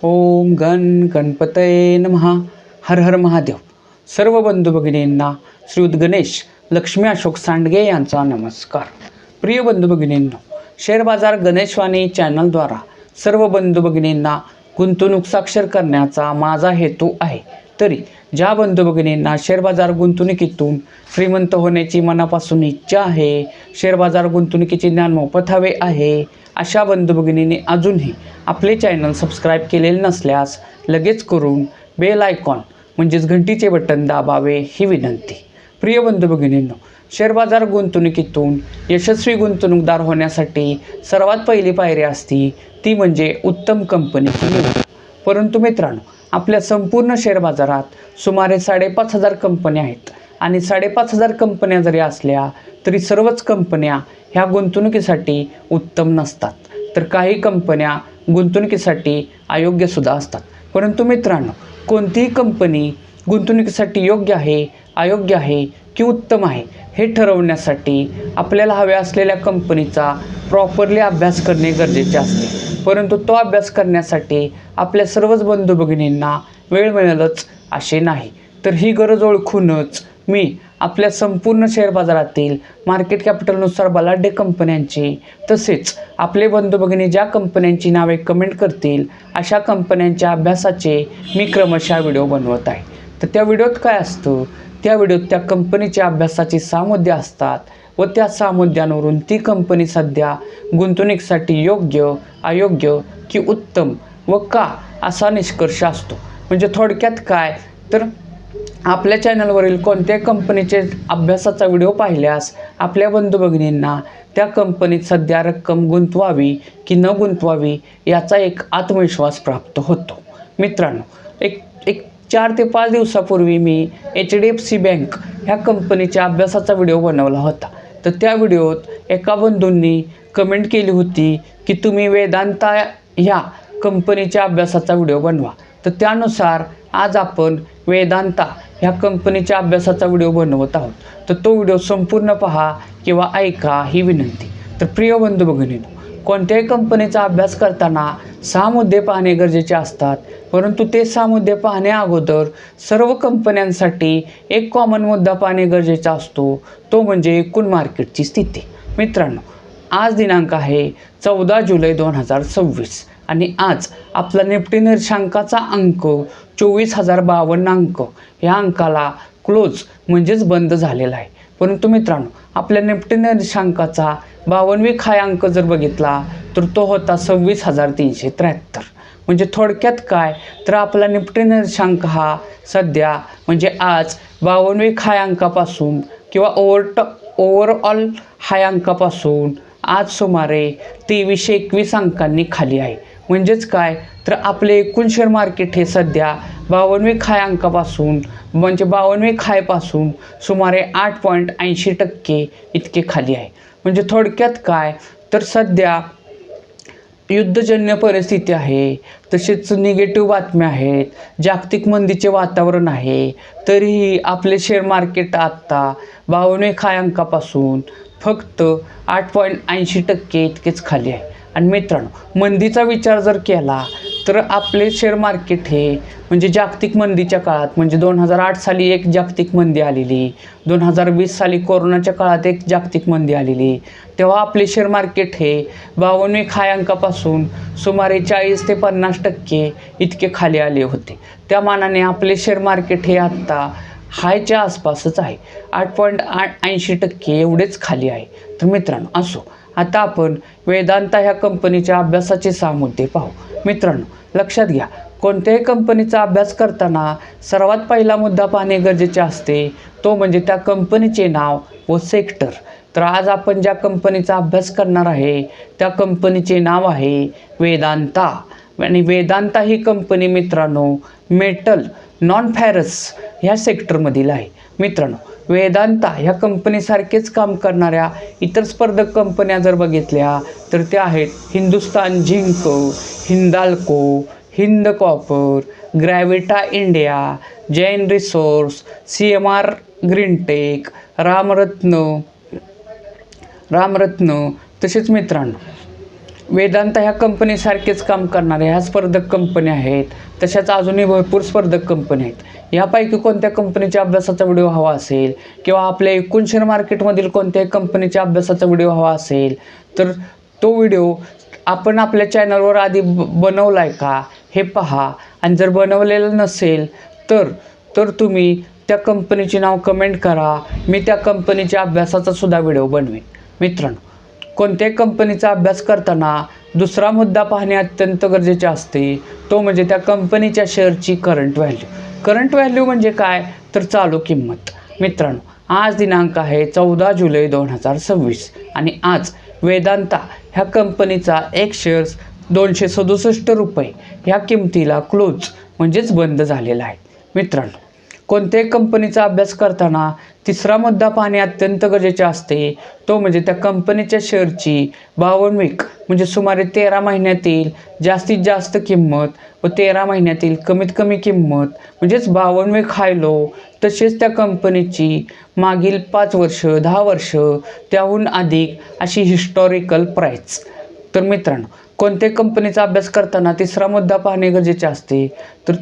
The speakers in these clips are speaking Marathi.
ओम गण गणपतये नमः. हर हर महादेव. सर्व बंधू भगिनींना श्रीयुत गणेश लक्ष्मी अशोक सांडगे यांचा नमस्कार. प्रिय बंधू भगिनींनो, शेअर बाजार गणेशवाणी चॅनलद्वारा सर्व बंधू भगिनींना गुंतवणूक साक्षर करण्याचा माझा हेतू आहे. तरी ज्या बंधू भगिनींना शेअर बाजार गुंतवणुकीतून श्रीमंत होण्याची मनापासून इच्छा आहे, शेअर बाजार गुंतवणुकीचे ज्ञान मोफत हवे आहे, अशा बंधू भगिनींनी अजूनही आपले चॅनल सबस्क्राईब केलेले नसल्यास लगेच करून बेल आयकॉन म्हणजेच घंटीचे बटन दाबावे ही विनंती. प्रिय बंधू भगिनींनो, शेअर बाजार गुंतवणुकीतून यशस्वी गुंतवणूकदार होण्यासाठी सर्वात पहिली पायरी असती ती म्हणजे उत्तम कंपनीची निवड. परंतु मित्रांनो, आपल्या संपूर्ण शेअर बाजारात सुमारे 5,500 कंपन्या आहेत आणि 5,500 कंपन्या जरी असल्या तरी सर्वच कंपन्या ह्या गुंतवणुकीसाठी उत्तम नसतात, तर काही कंपन्या गुंतवणुकीसाठी अयोग्यसुद्धा असतात. परंतु मित्रांनो, कोणतीही कंपनी गुंतवणुकीसाठी योग्य आहे, अयोग्य आहे की उत्तम आहे हे ठरवण्यासाठी आपल्याला हव्या असलेल्या कंपनीचा प्रॉपरली अभ्यास करणे गरजेचे असते. परंतु तो अभ्यास करण्यासाठी आपल्या सर्वच बंधू भगिनींना वेळ मिळेलच असे नाही. तर ही गरज ओळखूनच मी आपल्या संपूर्ण शेअर बाजारातील मार्केट कॅपिटलनुसार बलाढ्य कंपन्यांची तसेच आपले बंधू भगिनी ज्या कंपन्यांची नावे कमेंट करतील अशा कंपन्यांच्या अभ्यासाचे मी क्रमशः व्हिडिओ बनवत आहे. तर त्या व्हिडिओत काय असतं, त्या व्हिडिओत त्या कंपनीच्या अभ्यासाचे 6 मुद्दे असतात व त्या 6 मुद्द्यांवरून ती कंपनी सध्या गुंतवणुकीसाठी योग्य, अयोग्य की उत्तम व का असा निष्कर्ष असतो. म्हणजे थोडक्यात काय तर आपल्या चॅनलवरील कोणत्याही कंपनीचे अभ्यासाचा व्हिडिओ पाहिल्यास आपल्या बंधू भगिनींना त्या कंपनीत सध्या रक्कम गुंतवावी की न गुंतवावी याचा एक आत्मविश्वास प्राप्त होतो. मित्रांनो, एक 4 ते 5 दिवसापूर्वी मी HDFC बँक ह्या कंपनीच्या अभ्यासाचा व्हिडिओ बनवला होता. तर त्या व्हिडिओत एका बंधूंनी कमेंट केली होती की तुम्ही वेदांता ह्या कंपनीच्या अभ्यासाचा व्हिडिओ बनवा. तर त्यानुसार आज आपण वेदांता ह्या कंपनीच्या अभ्यासाचा व्हिडिओ बनवत आहोत. तर तो व्हिडिओ संपूर्ण पहा किंवा ऐका ही विनंती. तर प्रिय बंधू भगिनींनो, कोणत्याही कंपनीचा अभ्यास करताना 6 मुद्दे पाहणे गरजेचे असतात. परंतु ते 6 मुद्दे पाहण्या अगोदर सर्व कंपन्यांसाठी एक कॉमन मुद्दा पाहणे गरजेचा असतो, तो म्हणजे एकूण मार्केटची स्थिती. मित्रांनो, आज दिनांक आहे 14 जुलै 2026 आणि आज आपला निफ्टी निर्देशांकाचा अंक 24,052 अंक ह्या अंकाला क्लोज म्हणजेच बंद झालेला आहे. परंतु मित्रांनो, आपल्या निफ्टी निर्देशांकाचा 52वी खाय अंक जर बघितला तर तो होता 26,373. म्हणजे थोडक्यात काय तर आपला निफ्टी निर्देशांक हा सध्या म्हणजे आज 52वी खाय अंकापासून किंवा ओव्हरऑल हाय अंकापासून आज सुमारे 2321 अंकांनी खाली आहे. म्हणजेच काय तर आपले एकूण शेअर मार्केट हे सध्या 52वी खाय अंकापासून म्हणजे 52वी खायपासून सुमारे 8.80% इतके खाली आहे. म्हणजे थोडक्यात काय तर सध्या युद्धजन्य परिस्थिती आहे, तसेच निगेटिव्ह बातम्या आहेत, जागतिक मंदीचे वातावरण आहे, तरीही आपले शेअर मार्केट आत्ता 52वी खाय अंकापासून फक्त 8.80% इतकेच खाली आहे. आणि मित्रांनो, मंदीचा विचार जर केला तर आपले शेअर मार्केट हे म्हणजे जागतिक मंदीच्या काळात म्हणजे 2008 साली एक जागतिक मंदी आलेली, 2020 साली कोरोनाच्या काळात एक जागतिक मंदी आलेली, तेव्हा आपले शेअर मार्केट हे 52वी खाय अंकापासून सुमारे 40 ते 50% इतके खाली आले होते. त्या मानाने आपले शेअर मार्केट हे आत्ता हायच्या आसपासच आहे, 8.80% एवढेच खाली आहे. तर मित्रांनो, असो, आता आपण वेदांता ह्या कंपनीच्या अभ्यासाचे 6 मुद्दे पाहू. मित्रांनो, लक्षात घ्या, कोणत्याही कंपनीचा अभ्यास करताना सर्वात पहिला मुद्दा पाहणे गरजेचे असते, तो म्हणजे त्या कंपनीचे नाव व सेक्टर. तर आज आपण ज्या कंपनीचा अभ्यास करणार आहे त्या कंपनीचे नाव आहे वेदांता. आणि वेदांता ही कंपनी मित्रांनो मेटल नॉन फॅरस ह्या सेक्टरमधील आहे. मित्रांनो, वेदांता ह्या कंपनीसारखेच काम करणाऱ्या इतर स्पर्धक कंपन्या जर बघितल्या तर त्या आहेत Hindustan zinc, Hindalco, Hind copper, Gravita India, Jain resource, CMR greentech, Ramratna. तसेच मित्रांनो, वेदांत ह्या कंपनीसारखेच काम करणाऱ्या ह्या स्पर्धक कंपन्या आहेत. तशाच अजूनही भरपूर स्पर्धक कंपन्या आहेत. यापैकी कोणत्या कंपनीच्या अभ्यासाचा व्हिडिओ हवा असेल किंवा आपल्या एकूण शेअर मार्केटमधील कोणत्याही कंपनीच्या अभ्यासाचा व्हिडिओ हवा असेल तर तो व्हिडिओ आपण आपल्या चॅनलवर आधी बनवला आहे का हे पहा. आणि जर बनवलेलं नसेल तर तुम्ही त्या कंपनीचे नाव कमेंट करा. मी त्या कंपनीच्या अभ्यासाचा सुद्धा व्हिडिओ बनवेन. मित्रांनो, कोणत्याही कंपनीचा अभ्यास करताना दुसरा मुद्दा पाहणे अत्यंत गरजेचे असते. तो म्हणजे त्या कंपनीच्या शेअरची करंट व्हॅल्यू. करंट व्हॅल्यू म्हणजे काय तर चालू किंमत. मित्रांनो, आज दिनांक आहे 14 जुलै 2026 आणि आज वेदांता ह्या कंपनीचा एक शेअर्स 267 रुपये ह्या किमतीला क्लोज म्हणजेच बंद झालेला आहे. मित्रांनो, कोणत्याही कंपनीचा अभ्यास करताना तिसरा मुद्दा पाहणे अत्यंत गरजेचे असते. तो म्हणजे त्या कंपनीच्या शेअरची 52 वीक म्हणजे सुमारे 13 महिन्यातील जास्तीत जास्त किंमत व 13 महिन्यातील कमीत कमी किंमत म्हणजेच 52 वीक हाय लो. तसेच त्या कंपनीची मागील 5 वर्ष 10 वर्ष त्याहून अधिक अशी हिस्टॉरिकल प्राईस. तर मित्रांनो, कोणत्याही कंपनीचा अभ्यास करताना तिसरा मुद्दा पाहणे गरजेचे असते. तर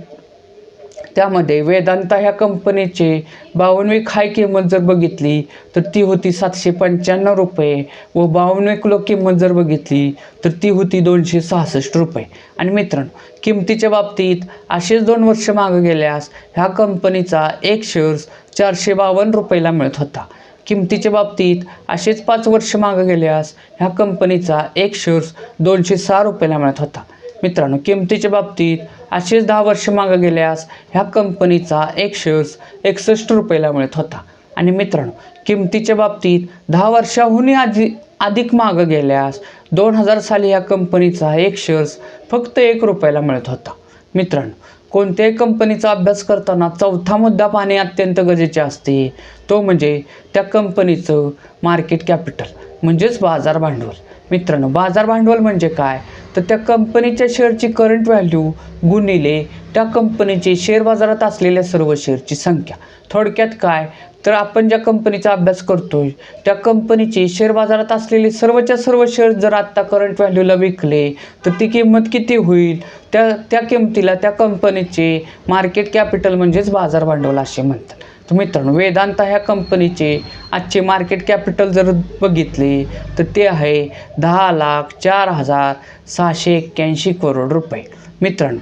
त्यामध्ये वेदांता ह्या कंपनीचे 52 वीक हाय किंमत जर बघितली तर ती होती 795 रुपये व 52 वीक लो किंमत जर बघितली तर ती होती 266 रुपये. आणि मित्रांनो, किमतीच्या बाबतीत असेच 2 वर्ष मागे गेल्यास ह्या कंपनीचा एक शेअर्स 452 रुपयाला मिळत होता. किमतीच्या बाबतीत असेच 5 वर्ष मागे गेल्यास ह्या कंपनीचा एक शेअर्स 206 रुपयाला मिळत होता. मित्रांनो, किमतीच्या बाबतीत असेच 10 वर्ष मागे गेल्यास ह्या कंपनीचा एक शेअर्स 61 रुपयाला मिळत होता. आणि मित्रांनो, किमतीच्या बाबतीत 10 वर्षाहूनही अधिक मागे गेल्यास 2000 साली ह्या कंपनीचा एक शेअर्स फक्त 1 रुपयाला मिळत होता. मित्रांनो, कोणत्याही कंपनीचा अभ्यास करताना चौथा मुद्दा पाहणे अत्यंत गरजेचे असते. तो म्हणजे त्या कंपनीचं मार्केट कॅपिटल म्हणजेच बाजार भांडवल. मित्रांनो, बाजार भांडवल म्हणजे काय तर त्या कंपनीच्या शेअरची करंट व्हॅल्यू गुणिले त्या कंपनीची शेअर बाजारात असलेल्या सर्व शेअरची संख्या. थोडक्यात काय तर आपण ज्या कंपनीचा अभ्यास करतोय त्या कंपनीची शेअर बाजारात असलेले सर्वच्या सर्व शेअर्स जर आत्ता करंट व्हॅल्यूला विकले तर ती किंमत किती होईल. त्या किमतीला त्या कंपनीचे मार्केट कॅपिटल म्हणजेच बाजार भांडवल असे म्हणतात. तर मित्रांनो, वेदांता ह्या कंपनीचे आजचे मार्केट कॅपिटल जर बघितले तर ते आहे 10,04,681 करोड रुपये. मित्रांनो,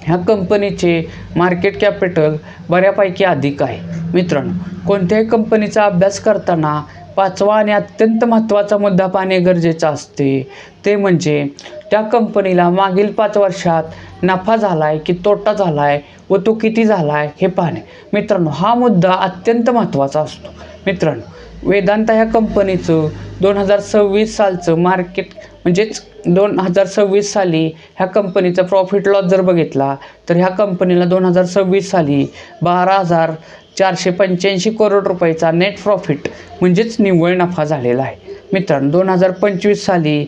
ह्या कंपनीचे मार्केट कॅपिटल बऱ्यापैकी अधिक आहे. मित्रांनो, कोणत्याही कंपनीचा अभ्यास करताना पाचवा आणि अत्यंत महत्त्वाचा मुद्दा पाहणे गरजेचे असते. ते म्हणजे त्या कंपनीला मागील 5 वर्षात नफा झाला आहे की तोटा झाला आहे व तो किती झाला आहे हे पाहणे. मित्रांनो, हा मुद्दा अत्यंत महत्त्वाचा असतो. मित्रांनो, वेदांता ह्या कंपनीचं 2026 सालचं मार्केट म्हणजेच 2026 साली ह्या कंपनीचा प्रॉफिट लॉस जर बघितला तर ह्या कंपनीला 2026 साली 12,485 करोड रुपयाचा नेट प्रॉफिट म्हणजेच निव्वळ नफा झालेला आहे. मित्रांनो, 2025 साली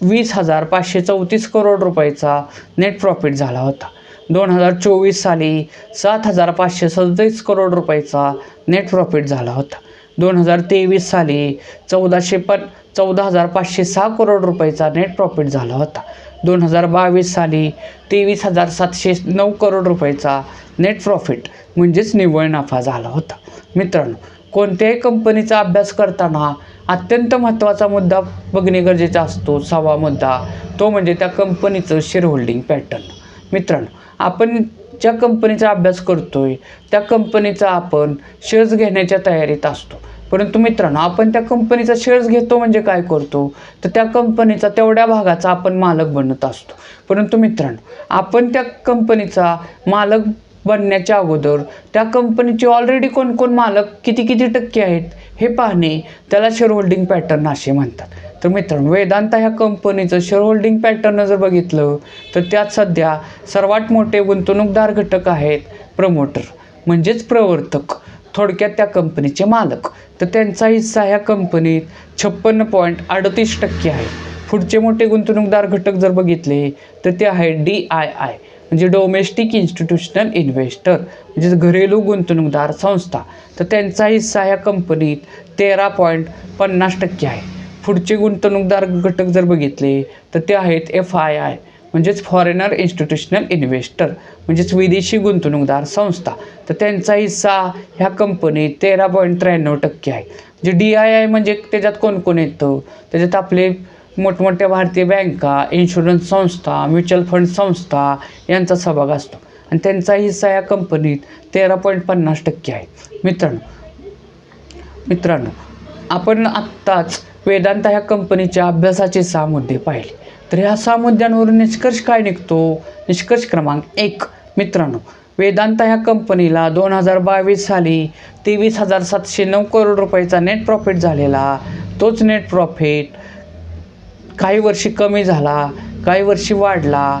20,534 करोड रुपयाचा नेट प्रॉफिट झाला होता. 2024 साली 7,537 करोड रुपयाचा नेट प्रॉफिट झाला होता. 2023 साली 14,506 करोड रुपयाचा नेट प्रॉफिट झाला होता. 2022 साली 23,709 करोड रुपयाचा नेट प्रॉफिट म्हणजेच निव्वळ नफा झाला होता. मित्रांनो, कोणत्याही कंपनीचा अभ्यास करताना अत्यंत महत्त्वाचा मुद्दा बघणे गरजेचा असतो. 6वा मुद्दा तो म्हणजे त्या कंपनीचं शेअर होल्डिंग पॅटर्न. मित्रांनो, आपण ज्या कंपनीचा अभ्यास करतोय त्या कंपनीचा आपण शेअर्स घेण्याच्या तयारीत असतो. परंतु मित्रांनो, आपण त्या कंपनीचा शेअर्स घेतो म्हणजे काय करतो तर त्या कंपनीचा तेवढ्या भागाचा आपण मालक बनत असतो. परंतु मित्रांनो, आपण त्या कंपनीचा मालक बनण्याच्या अगोदर त्या कंपनीचे ऑलरेडी कोण मालक किती टक्के आहेत हे पाहणे त्याला शेअर होल्डिंग पॅटर्न असे म्हणतात. तर मित्रांनो, वेदांता ह्या कंपनीचं शेअर होल्डिंग पॅटर्न जर बघितलं तर त्यात सध्या सर्वात मोठे गुंतवणूकदार घटक आहेत प्रमोटर म्हणजेच प्रवर्तक, थोडक्यात त्या कंपनीचे मालक. तर त्यांचा हिस्सा ह्या कंपनीत 56.38% आहे. पुढचे मोठे गुंतवणूकदार घटक जर बघितले तर ते आहे DII म्हणजे डोमेस्टिक इन्स्टिट्यूशनल इन्व्हेस्टर म्हणजे घरेलू गुंतवणूकदार संस्था. तर त्यांचा हिस्सा ह्या कंपनीत 13.50% आहे. पुढचे गुंतवणूकदार घटक जर बघितले तर ते आहेत FII म्हणजेच फॉरेनर इन्स्टिट्यूशनल इन्व्हेस्टर म्हणजेच विदेशी गुंतवणूकदार संस्था. तर त्यांचा हिस्सा ह्या कंपनीत 13.93% आहे. जे DII म्हणजे त्याच्यात कोण कोण येतं, त्याच्यात आपले मोठमोठ्या भारतीय बँका, इन्शुरन्स संस्था, म्युच्युअल फंड संस्था यांचा सहभाग असतो आणि त्यांचा हिस्सा या कंपनीत 13.50% आहे. मित्रांनो आपण आत्ताच वेदांता ह्या कंपनीच्या अभ्यासाचे 6 मुद्दे पाहिले. तर ह्या 6 मुद्द्यांवरून निष्कर्ष काय निघतो? निष्कर्ष क्रमांक 1 मित्रांनो, वेदांता ह्या कंपनीला 2022 साली 23,709 करोड रुपयाचा नेट प्रॉफिट झालेला. तोच नेट प्रॉफिट काही वर्षी कमी झाला, काही वर्षी वाढला.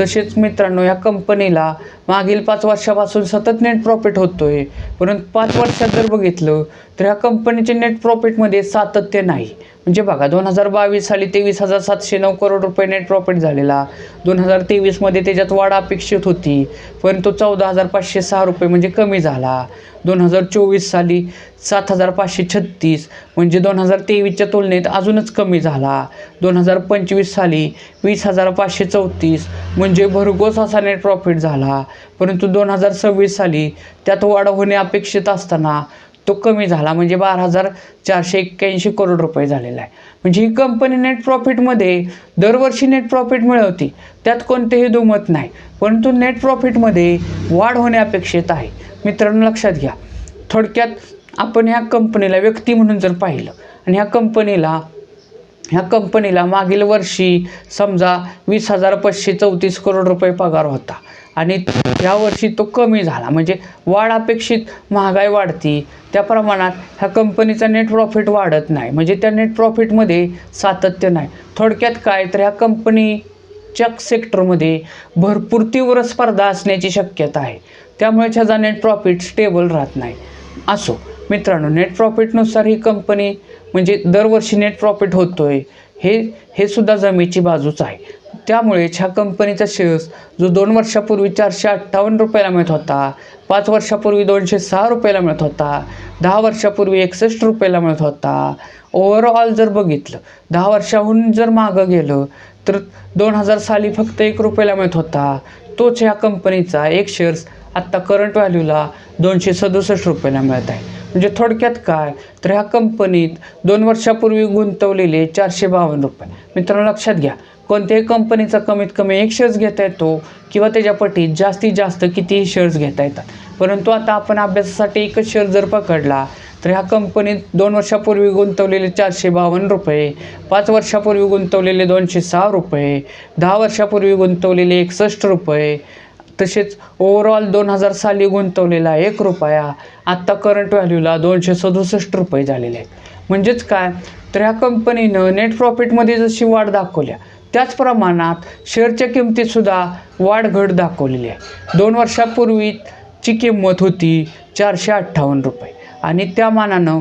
तसेच मित्रांनो, या कंपनीला मागील 5 वर्षापासून सतत नेट प्रॉफिट होतोय. परंतु 5 वर्षात जर बघितलं तर ह्या कंपनीचे नेट प्रॉफिटमध्ये सातत्य नाही. म्हणजे बघा, 2022 साली 23,709 करोड रुपये नेट प्रॉफिट झालेला. 2023मध्ये त्याच्यात वाढ अपेक्षित होती, परंतु 14,506 रुपये म्हणजे कमी झाला. 2024 साली 7,536 म्हणजे 2023च्या तुलनेत अजूनच कमी झाला. 2025 साली 20,534 म्हणजे भरघोस असा नेट प्रॉफिट झाला. परंतु 2026 साली त्यात वाढ होणे अपेक्षित असताना तो कमी झाला, म्हणजे 12,481 करोड रुपये झालेला आहे. म्हणजे ही कंपनी नेट प्रॉफिटमध्ये दरवर्षी नेट प्रॉफिट मिळवते, त्यात कोणतेही दुमत नाही. परंतु नेट प्रॉफिटमध्ये वाढ होणे अपेक्षित आहे. मित्रांनो लक्षात घ्या. थोडक्यात आपण ह्या कंपनीला व्यक्ती म्हणून जर पाहिलं आणि ह्या कंपनीला मागील वर्षी समजा 20,534 करोड रुपये पगार होता आणि यावर्षी तो कमी झाला, म्हणजे वाढ अपेक्षित, महागाई वाढती त्या प्रमाणात ह्या कंपनीचा नेट प्रॉफिट वाढत नाही, म्हणजे त्या नेट प्रॉफिटमध्ये सातत्य नाही. थोडक्यात काय, तर ह्या कंपनीच्या सेक्टरमध्ये भरपूर तीव्र स्पर्धा असण्याची शक्यता आहे, त्यामुळे ह्याचा नेट प्रॉफिट स्टेबल राहत नाही. असो मित्रांनो, नेट प्रॉफिटनुसार ही कंपनी म्हणजे दरवर्षी नेट प्रॉफिट होतोय हे सुद्धा जमेची बाजूच आहे. त्यामुळे ह्या कंपनीचा शेअर्स जो 2 वर्षापूर्वी 458 रुपयाला मिळत होता, 5 वर्षापूर्वी 206 रुपयाला मिळत होता, 10 वर्षापूर्वी 61 रुपयाला मिळत होता. ओव्हरऑल जर बघितलं, 10 वर्षाहून जर मागं गेलं तर 2000 साली फक्त 1 रुपयाला मिळत होता. तोच ह्या कंपनीचा एक शेअर्स आत्ता करंट व्हॅल्यूला 267 रुपयाला मिळत आहे. म्हणजे थोडक्यात काय, तर ह्या कंपनीत 2 वर्षापूर्वी गुंतवलेले 452 रुपये. मित्रांनो लक्षात घ्या, कोणत्याही कंपनीचा कमीत कमी एक शेअर्स घेता येतो किंवा त्याच्या पटीत जास्तीत जास्त कितीही शेअर्स घेता येतात. परंतु आता आपण अभ्यासासाठी एकच शेअर जर पकडला तर ह्या कंपनीत 2 वर्षापूर्वी गुंतवलेले 452 रुपये, 5 वर्षापूर्वी गुंतवलेले 206 रुपये, 10 वर्षापूर्वी गुंतवलेले 61 रुपये, तसेच ओव्हरऑल 2000 साली गुंतवलेला 1 रुपया आत्ता करंट व्हॅल्यूला 267 रुपये झालेले आहेत. म्हणजेच काय, तर ह्या कंपनीनं नेट प्रॉफिटमध्ये जशी वाढ दाखवल्या त्याच प्रमाणात शेअरच्या किमतीतसुद्धा वाढ घट दाखवलेली आहे. 2 वर्षापूर्वीची किंमत होती 458 रुपये आणि त्या मानानं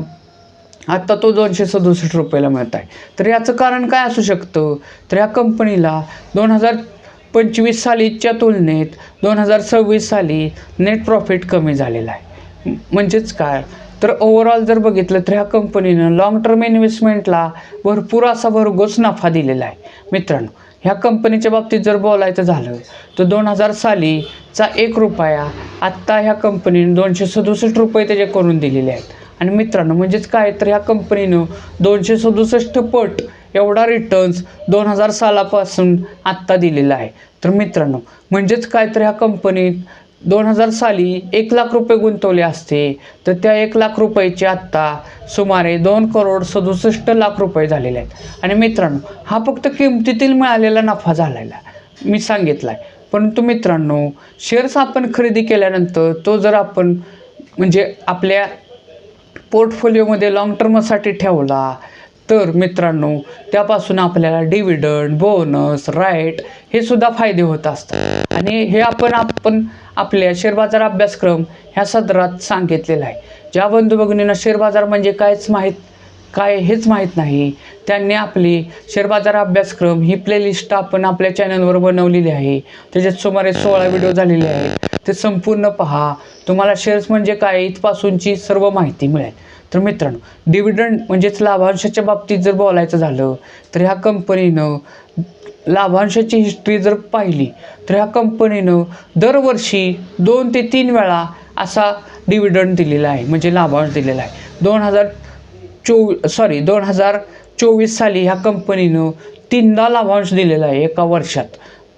आत्ता तो 267 रुपयाला मिळत आहे. तर याचं कारण काय असू शकतं, तर ह्या कंपनीला 2025 सालीच्या तुलनेत 2026 साली नेट प्रॉफिट कमी झालेला आहे. म्हणजेच काय, तर ओव्हरऑल जर बघितलं तर ह्या कंपनीनं लॉंग टर्म इन्व्हेस्टमेंटला भरपूर असा भरघोस नफा दिलेला आहे. मित्रांनो, ह्या कंपनीच्या बाबतीत जर बोलायचं झालं तर 2000 सालीचा 1 रुपया आत्ता ह्या कंपनीनं 267 रुपये त्याचे करून दिलेले आहेत. आणि मित्रांनो म्हणजेच काय, तर ह्या कंपनीनं 267 पट एवढा रिटर्न्स 2000 सालापासून आत्ता दिलेला आहे. तर मित्रांनो म्हणजेच काय, तर ह्या कंपनीत 2000 साली 1 लाख रुपये गुंतवले असते तर त्या 1 लाख रुपयाचे आत्ता सुमारे 2,67,00,000 रुपये झालेले आहेत. आणि मित्रांनो हा फक्त किमतीतील मिळालेला नफा झालेला मी सांगितला आहे. परंतु मित्रांनो शेअर्स आपण खरेदी केल्यानंतर तो जर आपण म्हणजे आपल्या पोर्टफोलिओमध्ये लॉंग टर्मसाठी ठेवला तर मित्रांनो त्यापासून आपल्याला डिव्हिडंड, बोनस, राईट हे सुद्धा फायदे होत असतात. आणि हे आपण आपल्या शेअर बाजार अभ्यासक्रम ह्या सदरात सांगितलेला आहे. ज्या बंधू भगिनींना शेअर बाजार म्हणजे हेच माहीत नाही त्यांनी आपली शेअर बाजार अभ्यासक्रम ही प्लेलिस्ट आपण आपल्या चॅनलवर बनवलेली आहे. त्याच्यात सुमारे 16 व्हिडिओ झालेले आहेत. ते संपूर्ण पहा, तुम्हाला शेअर्स म्हणजे काय इथपासूनची सर्व माहिती मिळेल. तर मित्रांनो, डिव्हिडंड म्हणजेच लाभांशाच्या बाबतीत जर बोलायचं झालं तर ह्या कंपनीनं लाभांशाची हिस्ट्री जर पाहिली तर ह्या कंपनीनं दरवर्षी 2 ते 3 वेळा असा डिव्हिडंड दिलेला आहे, म्हणजे लाभांश दिलेला आहे. 2024 साली ह्या कंपनीनं 3दा लाभांश दिलेला आहे एका वर्षात.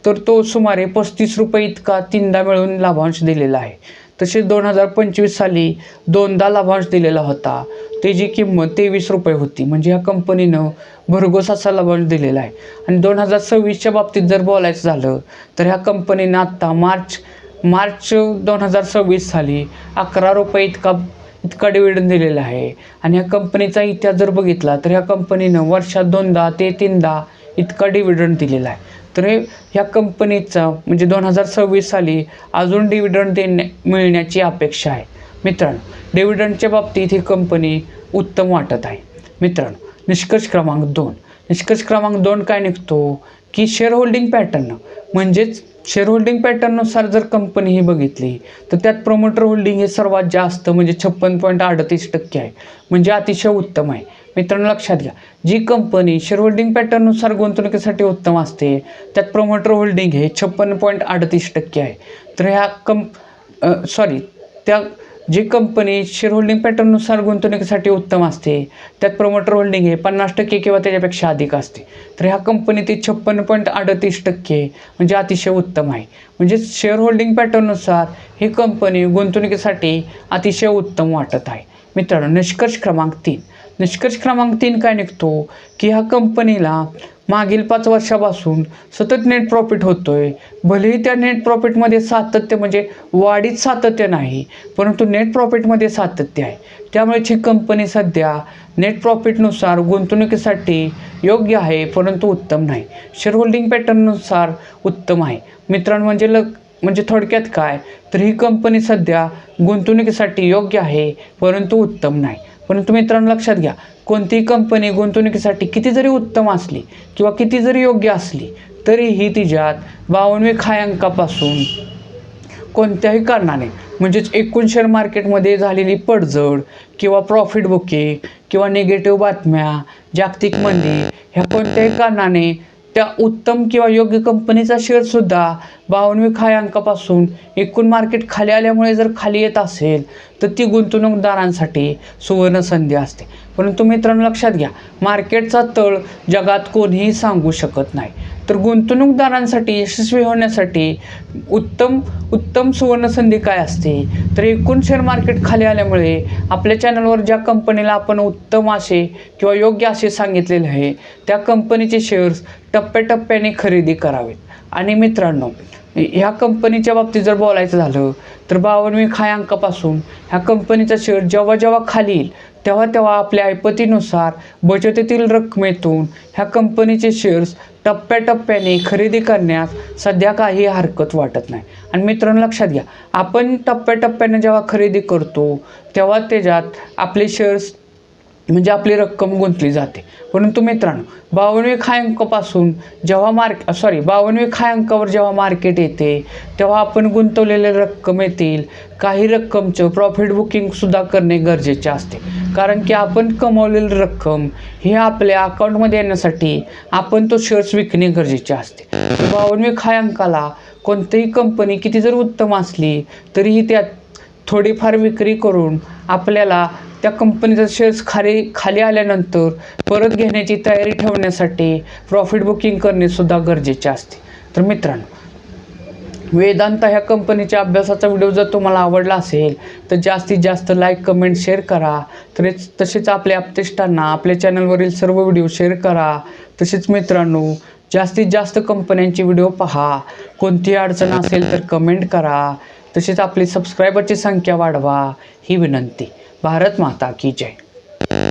तर तो सुमारे 35 रुपये इतका 3दा मिळून लाभांश दिलेला आहे. तसेच 2025 साली 2दा लाभांश दिलेला होता, त्याची किंमत 23 रुपये होती. म्हणजे ह्या कंपनीनं भरघोस असा लाभांश दिलेला आहे. आणि 2026च्या बाबतीत जर बोलायचं झालं तर ह्या कंपनीनं आत्ता मार्च 2026 साली 11 रुपये इतका डिव्हिडंड दिलेला आहे. आणि ह्या कंपनीचा इतिहास जर बघितला तर ह्या कंपनीनं वर्षात 2दा ते 3दा इतका डिव्हिडंड दिलेला आहे. तर ह्या कंपनीचा म्हणजे 2026 साली अजून डिव्हिडंड मिळण्याची अपेक्षा आहे. मित्रांनो, डिव्हिडंडच्या बाबतीत ही कंपनी उत्तम वाटत आहे. मित्रांनो, निष्कर्ष क्रमांक 2 काय निघतो की शेअर होल्डिंग पॅटर्न, म्हणजेच शेअर होल्डिंग पॅटर्ननुसार जर कंपनी ही बघितली तर त्यात प्रोमोटर होल्डिंग हे सर्वात जास्त म्हणजे 56.38% आहे, म्हणजे अतिशय उत्तम आहे. मित्रांनो, लक्षात घ्या, जी कंपनी शेअर होल्डिंग पॅटर्ननुसार गुंतवणुकीसाठी उत्तम असते त्यात प्रोमोटर होल्डिंग हे 56.38% आहे. तर जी कंपनी शेअर होल्डिंग पॅटर्ननुसार गुंतवणुकीसाठी उत्तम असते त्यात प्रोमोटर होल्डिंग हे 50% किंवा त्याच्यापेक्षा अधिक असते. तर ह्या कंपनीत 56.38% म्हणजे अतिशय उत्तम आहे. म्हणजे शेअर होल्डिंग पॅटर्ननुसार ही कंपनी गुंतवणुकीसाठी अतिशय उत्तम वाटत आहे. मित्रांनो, निष्कर्ष क्रमांक 3 काय निघतो की ह्या कंपनीला मागील 5 वर्षापासून सतत नेट प्रॉफिट होतोय. भलेही त्या नेट प्रॉफिटमध्ये सातत्य म्हणजे वाढीत सातत्य नाही, परंतु नेट प्रॉफिटमध्ये सातत्य आहे. त्यामुळे ही कंपनी सध्या नेट प्रॉफिटनुसार गुंतवणुकीसाठी योग्य आहे, परंतु उत्तम नाही. शेअर होल्डिंग पॅटर्ननुसार उत्तम आहे. मित्रांनो, म्हणजे थोडक्यात काय तर ही कंपनी सध्या गुंतवणुकीसाठी योग्य आहे, परंतु उत्तम नाही. परंतु मित्रांनो, लक्षात घ्या, कोणतीही कंपनी गुंतवणुकीसाठी किती जरी उत्तम असली किंवा किती जरी योग्य असली तरीही तिच्यात 52 खाय अंकापासून कोणत्याही कारणाने म्हणजेच एकूण शेअर मार्केटमध्ये झालेली पडझड किंवा प्रॉफिट बुकिंग किंवा निगेटिव्ह बातम्या, जागतिक मंदी ह्या कोणत्याही कारणाने त्या उत्तम किंवा योग्य कंपनीचा शेअरसुद्धा 52 खाय अंकापासून एकूण मार्केट खाली आल्यामुळे जर खाली येत असेल तर ती गुंतवणूकदारांसाठी सुवर्ण संधी असते. परंतु मित्रांनो, लक्षात घ्या, मार्केटचा तळ जगात कोणीही सांगू शकत नाही. तर गुंतवणूकदारांसाठी यशस्वी होण्यासाठी उत्तम सुवर्ण संधी काय असते तर एकूण शेअर मार्केट खाली आल्यामुळे आपल्या चॅनलवर ज्या कंपनीला आपण उत्तम असे किंवा योग्य असे सांगितलेले आहे त्या कंपनीचे शेअर्स टप्प्याटप्प्याने खरेदी करावेत. आणि मित्रांनो, ह्या कंपनीच्या बाबतीत जर बोलायचं झालं तर 52 खाय अंकापासून ह्या कंपनीचा शेअर जेव्हा खाली येईल तेव्हा आपल्या ऐपतीनुसार बचतीतील रकमेतून ह्या कंपनीचे शेअर्स टप्प्याटप्प्याने खरेदी करण्यास सध्या काही हरकत वाटत नाही. आणि मित्रांनो, लक्षात घ्या, आपण टप्प्याटप्प्याने जेव्हा खरेदी करतो तेव्हा त्याच्यात आपले शेअर्स म्हणजे आपली रक्कम गुंतली जाते. परंतु मित्रांनो, 52 खाय अंकापासून 52 खाय अंकावर जेव्हा मार्केट येते तेव्हा आपण गुंतवलेल्या रक्कमेतील काही रक्कमचं प्रॉफिट बुकिंगसुद्धा करणे गरजेचे असते. कारण की आपण कमवलेली रक्कम ही आपल्या अकाउंटमध्ये येण्यासाठी आपण तो शेअर्स विकणे गरजेचे असते. 52 खाय अंकाला कोणतीही कंपनी किती जर उत्तम असली तरीही त्यात थोडीफार विक्री करून आपल्याला त्या कंपनीचा शेअर्स खाली आल्यानंतर परत घेण्याची तयारी ठेवण्यासाठी प्रॉफिट बुकिंग करणे सुद्धा गरजेचे असते. तर मित्रांनो, वेदांता ह्या कंपनीच्या अभ्यासाचा व्हिडिओ जर तुम्हाला आवडला असेल तर जास्तीत जास्त लाईक, कमेंट, शेअर करा. तसेच आपल्या अपतेष्टांना आपल्या चॅनलवरील सर्व व्हिडिओ शेअर करा. तसेच मित्रांनो, जास्तीत जास्त कंपन्यांची व्हिडिओ पहा. कोणतीही अडचण असेल तर कमेंट करा. तसेच आपली सबस्क्रायबरची संख्या वाढवा ही विनंती. भारत माता की जय.